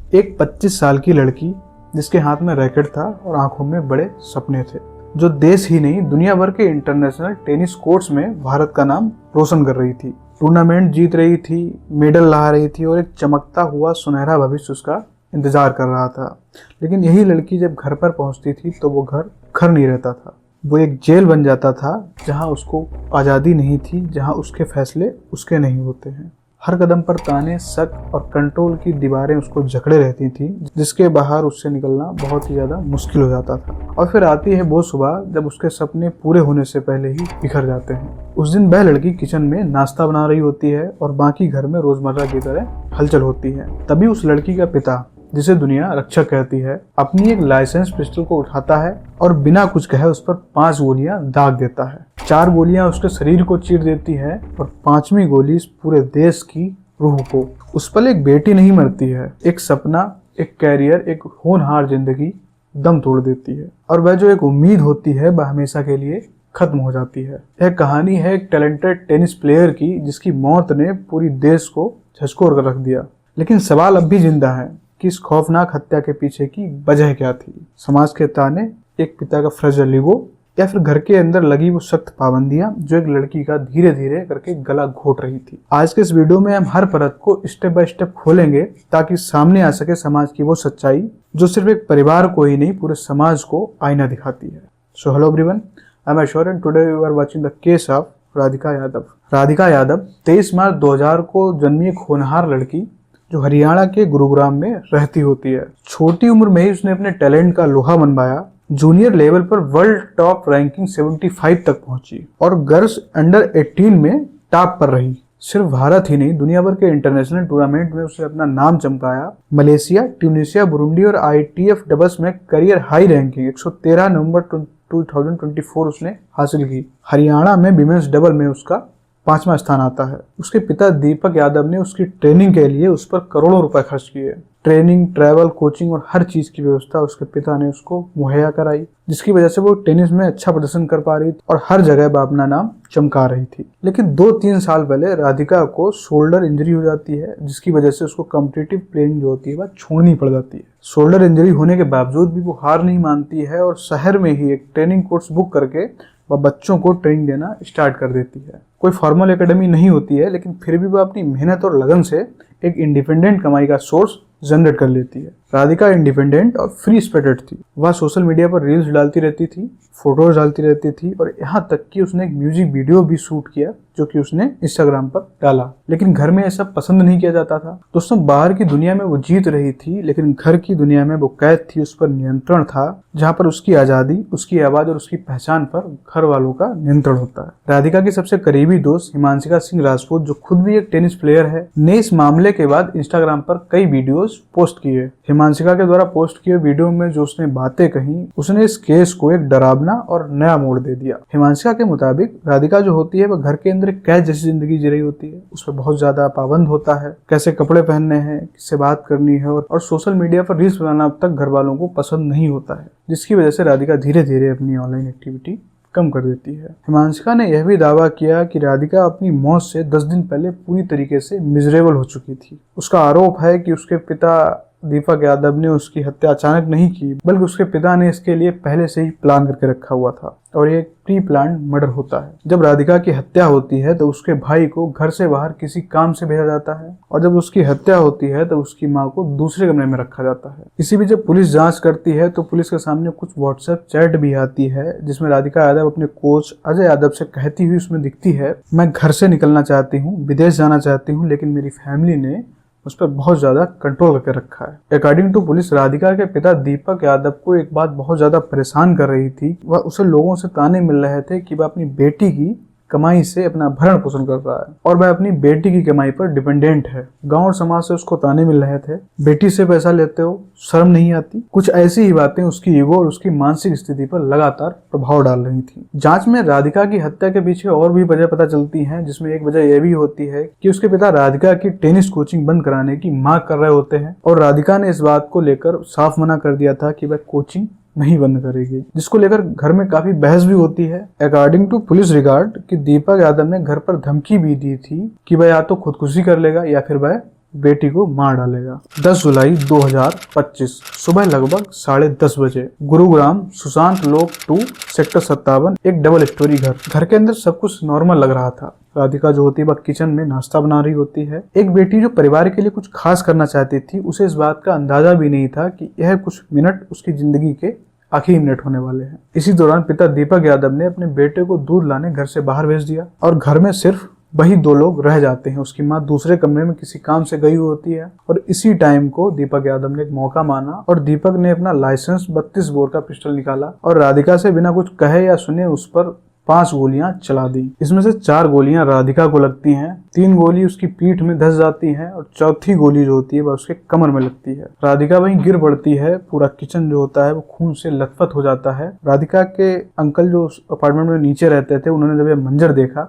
एक 25 साल की लड़की जिसके हाथ में रैकेट था और आंखों में बड़े सपने थे, जो देश ही नहीं दुनिया भर के इंटरनेशनल टेनिस कोर्ट्स में भारत का नाम रोशन कर रही थी। टूर्नामेंट जीत रही थी, मेडल ला रही थी और एक चमकता हुआ सुनहरा भविष्य उसका इंतजार कर रहा था। लेकिन यही लड़की जब घर पर पहुंचती थी तो वो घर घर नहीं रहता था। वो एक जेल बन जाता था जहां उसको आज़ादी नहीं थी, जहां उसके फैसले उसके नहीं होते हैं। हर कदम पर ताने, शक और कंट्रोल की दीवारें उसको जकड़े रहती थी, जिसके बाहर उससे निकलना बहुत ही ज़्यादा मुश्किल हो जाता था। और फिर आती है वो सुबह जब उसके सपने पूरे होने से पहले ही बिखर जाते हैं। उस दिन वह लड़की किचन में नाश्ता बना रही होती है और बाकी घर में रोजमर्रा की तरह हलचल होती है। तभी उस लड़की का पिता, जिसे दुनिया रक्षक कहती है, अपनी एक लाइसेंस पिस्टल को उठाता है और बिना कुछ कहे उस पर 5 गोलियां दाग देता है। 4 गोलियां उसके शरीर को चीर देती है और 5वीं गोली इस पूरे देश की रूह को। उस पर एक बेटी नहीं मरती है, एक सपना, एक कैरियर, एक होनहार जिंदगी दम तोड़ देती है। और वह जो एक उम्मीद होती है वह हमेशा के लिए खत्म हो जाती है। यह कहानी है एक टैलेंटेड टेनिस प्लेयर की, जिसकी मौत ने पूरी देश को झकझोर कर रख दिया। लेकिन सवाल अब भी जिंदा है कि इस खौफनाक हत्या के पीछे की वजह क्या थी? समाज के ताने, एक पिता का फ्रेजाइल ईगो, या फिर घर के अंदर लगी वो सख्त पाबंदियां जो एक लड़की का धीरे धीरे करके गला घोट रही थी। आज के इस वीडियो में हम हर परत को स्टेप बाय स्टेप खोलेंगे ताकि सामने आ सके समाज की वो सच्चाई जो सिर्फ एक परिवार को ही नहीं पूरे समाज को आईना दिखाती है। So hello everyone, I am Ashor and today we are watching the case of Radhika Yadav. Radhika Yadav 23 March 2000 को जन्मी एक होनहार लड़की जो हरियाणा के गुरुग्राम में रहती होती है। छोटी उम्र में ही उसने अपने टैलेंट का लोहा मनवाया। जूनियर लेवल पर वर्ल्ड टॉप रैंकिंग 75 तक पहुंची और गर्ल्स अंडर 18 में टॉप पर रही। सिर्फ भारत ही नहीं, दुनिया भर के इंटरनेशनल टूर्नामेंट में उसने अपना नाम चमकाया। मलेशिया, ट्यूनीशिया, बुरुंडी और ITF डबल्स में करियर हाई रैंकिंग 113 नवंबर 2024 उसने हासिल की। हरियाणा में विमेंस डबल में उसका 5वां स्थान आता है। उसके पिता दीपक यादव ने उसकी ट्रेनिंग के लिए उस पर करोड़ों रुपए खर्च किए। ट्रेनिंग, ट्रैवल, कोचिंग और हर चीज की व्यवस्था उसके पिता ने उसको मुहैया कराई, जिसकी वजह से वो टेनिस में अच्छा प्रदर्शन कर पा रही थी और हर जगह वो अपना नाम चमका रही थी। लेकिन 2-3 साल पहले राधिका को शोल्डर इंजरी हो जाती है, जिसकी वजह से उसको कॉम्पिटिटिव प्लेइंग जो होती है वह छोड़नी पड़ जाती है। शोल्डर इंजरी होने के बावजूद भी वो हार नहीं मानती है और शहर में ही एक ट्रेनिंग कोर्स बुक करके वह बच्चों को ट्रेनिंग देना स्टार्ट कर देती है। कोई फॉर्मल एकेडमी नहीं होती है, लेकिन फिर भी वह अपनी मेहनत और लगन से एक इंडिपेंडेंट कमाई का सोर्स जनरेट कर लेती है। राधिका इंडिपेंडेंट और फ्री स्पिरिटेड थी। वह सोशल मीडिया पर रील्स डालती रहती थी, फोटोज डालती रहती थी और यहाँ तक कि उसने एक म्यूजिक वीडियो भी शूट किया जो कि उसने इंस्टाग्राम पर डाला। लेकिन घर में ऐसा पसंद नहीं किया जाता था। दोस्तों, बाहर की दुनिया में वो जीत रही थी, लेकिन घर की दुनिया में वो कैद थी। उस पर नियंत्रण था, जहाँ पर उसकी आजादी, उसकी आवाज और उसकी पहचान पर घर वालों का नियंत्रण होता है। राधिका की सबसे करीबी दोस्त हिमांशिका सिंह राजपूत, जो खुद भी एक टेनिस प्लेयर है, ने इस मामले के बाद इंस्टाग्राम पर कई वीडियोस पोस्ट किए। हिमांशिका के द्वारा पोस्ट किए वीडियो में जो उसने बातें कही, उसने इस केस को एक डरावना और नया मोड़ दे दिया। हिमांशिका के मुताबिक राधिका जो होती है वह घर के अंदर कैद जैसी जिंदगी जी रही होती है। उस पर बहुत ज्यादा पाबंद होता है, कैसे कपड़े पहनने हैं, किससे बात करनी है और सोशल मीडिया पर रील्स बनाना अब तक घर वालों को पसंद नहीं होता है, जिसकी वजह से राधिका धीरे धीरे अपनी ऑनलाइन एक्टिविटी कम कर देती है। हिमांशिका ने यह भी दावा किया कि राधिका अपनी मौत से 10 दिन पहले पूरी तरीके से मिजरेबल हो चुकी थी। उसका आरोप है कि उसके पिता दीपक यादव ने उसकी हत्या अचानक नहीं की, बल्कि उसके पिता ने इसके लिए पहले से ही प्लान करके रखा हुआ था और ये प्री प्लान मर्डर होता है। जब राधिका की हत्या होती है तो उसके भाई को घर से बाहर किसी काम से भेजा जाता है और जब उसकी हत्या होती है तो उसकी माँ को दूसरे कमरे में रखा जाता है। इसी बीच जब पुलिस जांच करती है तो पुलिस के सामने कुछ व्हाट्सएप चैट भी आती है, जिसमें राधिका यादव अपने कोच अजय यादव से कहती हुई उसमें दिखती है, मैं घर से निकलना चाहती हूँ, विदेश जाना चाहती हूँ, लेकिन मेरी फैमिली ने उस पर बहुत ज्यादा कंट्रोल करके रखा है। अकॉर्डिंग टू पुलिस, राधिका के पिता दीपक यादव को एक बात बहुत ज्यादा परेशान कर रही थी। वह उसे लोगों से ताने मिल रहे थे कि वह अपनी बेटी की कमाई से अपना भरण पोषण कर रहा है और वह अपनी बेटी की कमाई पर डिपेंडेंट है। गांव और समाज से उसको ताने मिल रहे थे, बेटी से पैसा लेते हो, शर्म नहीं आती। कुछ ऐसी ही बातें उसकी ईगो और उसकी मानसिक स्थिति पर लगातार प्रभाव डाल रही थी। जांच में राधिका की हत्या के पीछे और भी वजह पता चलती है, जिसमें एक वजह यह भी होती है कि उसके पिता राधिका की टेनिस कोचिंग बंद कराने की मांग कर रहे होते हैं और राधिका ने इस बात को लेकर साफ मना कर दिया था कि वह कोचिंग नहीं बंद करेगी, जिसको लेकर घर में काफी बहस भी होती है। अकॉर्डिंग टू पुलिस रिगार्ड कि दीपक यादव ने घर पर धमकी भी दी थी कि वह या तो खुदकुशी कर लेगा या फिर वह बेटी को मार डालेगा। 10 जुलाई 2025 सुबह लगभग 10:30 बजे गुरुग्राम सुशांत लोक 2 सेक्टर 57 एक डबल स्टोरी घर के अंदर सब कुछ नॉर्मल लग रहा था। राधिका जो होती है वह किचन में नाश्ता बना रही होती है। एक बेटी जो परिवार के लिए कुछ खास करना चाहती थी, उसे इस बात का अंदाजा भी नहीं था कि यह कुछ मिनट उसकी जिंदगी के आखिरी मिनट होने वाले हैं। इसी दौरान पिता दीपक यादव ने अपने बेटे को दूध लाने घर से बाहर भेज दिया और घर में सिर्फ वही 2 लोग रह जाते हैं। उसकी माँ दूसरे कमरे में किसी काम से गई होती है और इसी टाइम को दीपक यादव ने एक मौका माना और दीपक ने अपना लाइसेंस 32 बोर का पिस्टल निकाला और राधिका से बिना कुछ कहे या सुने उस पर 5 गोलियां चला दी। इसमें से 4 गोलियां राधिका को लगती हैं, 3 गोली उसकी पीठ में धंस जाती हैं और चौथी गोली जो होती है वह उसके कमर में लगती है। राधिका वहीं गिर पड़ती है। पूरा किचन जो होता है वो खून से लथपथ हो जाता है। राधिका के अंकल जो उस अपार्टमेंट में नीचे रहते थे, उन्होंने जब यह मंजर देखा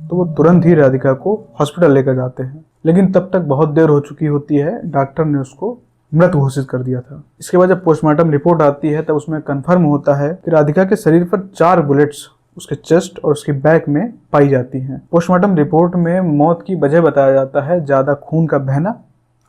तो वो तुरंत ही राधिका को हॉस्पिटल लेकर जाते हैं, लेकिन तब तक बहुत देर हो चुकी होती है। डॉक्टर ने उसको मृत घोषित कर दिया था। इसके बाद जब पोस्टमार्टम रिपोर्ट आती है तब उसमें कन्फर्म होता है कि राधिका के शरीर पर 4 बुलेट्स उसके चेस्ट और उसके बैक में पाई जाती हैं। पोस्टमार्टम रिपोर्ट में मौत की वजह बताया जाता है ज्यादा खून का बहना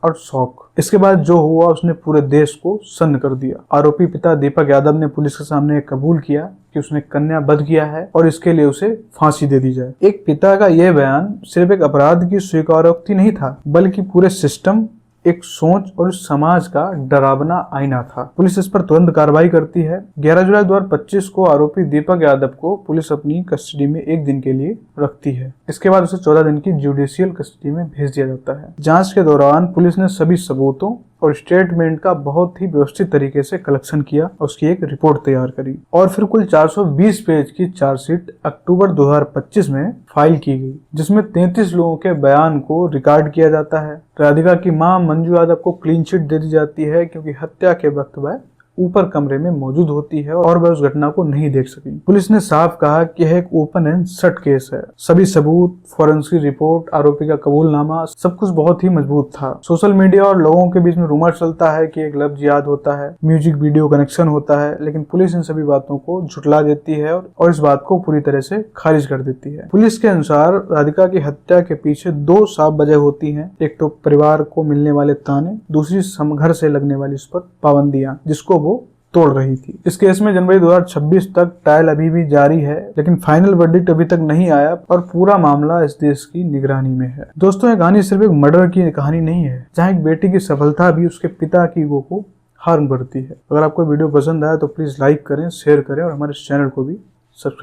और शॉक। इसके बाद जो हुआ उसने पूरे देश को सन्न कर दिया। आरोपी पिता दीपक यादव ने पुलिस के सामने कबूल किया कि उसने कन्या वध किया है और इसके लिए उसे फांसी दे दी जाए। एक पिता का यह बयान सिर्फ एक अपराध की स्वीकारोक्ति नहीं था, बल्कि पूरे सिस्टम, एक सोच और समाज का डरावना आईना था। पुलिस इस पर तुरंत कार्रवाई करती है। 11 जुलाई 2025 को आरोपी दीपक यादव को पुलिस अपनी कस्टडी में 1 दिन के लिए रखती है। इसके बाद उसे 14 दिन की जुडिशियल कस्टडी में भेज दिया जाता है। जांच के दौरान पुलिस ने सभी सबूतों और स्टेटमेंट का बहुत ही व्यवस्थित तरीके से कलेक्शन किया और उसकी एक रिपोर्ट तैयार करी और फिर कुल 420 पेज की चार्जशीट अक्टूबर 2025 में फाइल की गई, जिसमें 33 लोगों के बयान को रिकॉर्ड किया जाता है। राधिका की मां मंजू यादव को क्लीन चिट दे दी जाती है क्योंकि हत्या के वक्त वह ऊपर कमरे में मौजूद होती है और वह उस घटना को नहीं देख सकी। पुलिस ने साफ कहा कि यह एक ओपन एंड शट केस है। सभी सबूत, फॉरेंसिक रिपोर्ट, आरोपी का कबूलनामा, सब कुछ बहुत ही मजबूत था। सोशल मीडिया और लोगों के बीच में रूमर चलता है कि एक लफ्ज याद होता है, म्यूजिक वीडियो कनेक्शन होता है, लेकिन पुलिस इन सभी बातों को झुटला देती है और इस बात को पूरी तरह से खारिज कर देती है। पुलिस के अनुसार राधिका की हत्या के पीछे 2 साफ वजह होती है। एक तो परिवार को मिलने वाले ताने, दूसरी घर से लगने वाली उस पर पाबंदियां जिसको वो तोड़ रही थी। इस केस में जनवरी 2026 तक ट्रायल अभी भी जारी है, लेकिन फाइनल वर्डिक्ट अभी तक नहीं आया और पूरा मामला इस देश की निगरानी में है। दोस्तों, ये कहानी सिर्फ एक मर्डर की कहानी नहीं है, जहां एक बेटी की सफलता भी उसके पिता की ईगो को हार्म करती है। अगर आपको वीडियो पसंद आया तो प्लीज लाइक करें, शेयर करें और हमारे चैनल को भी सब्सक्राइब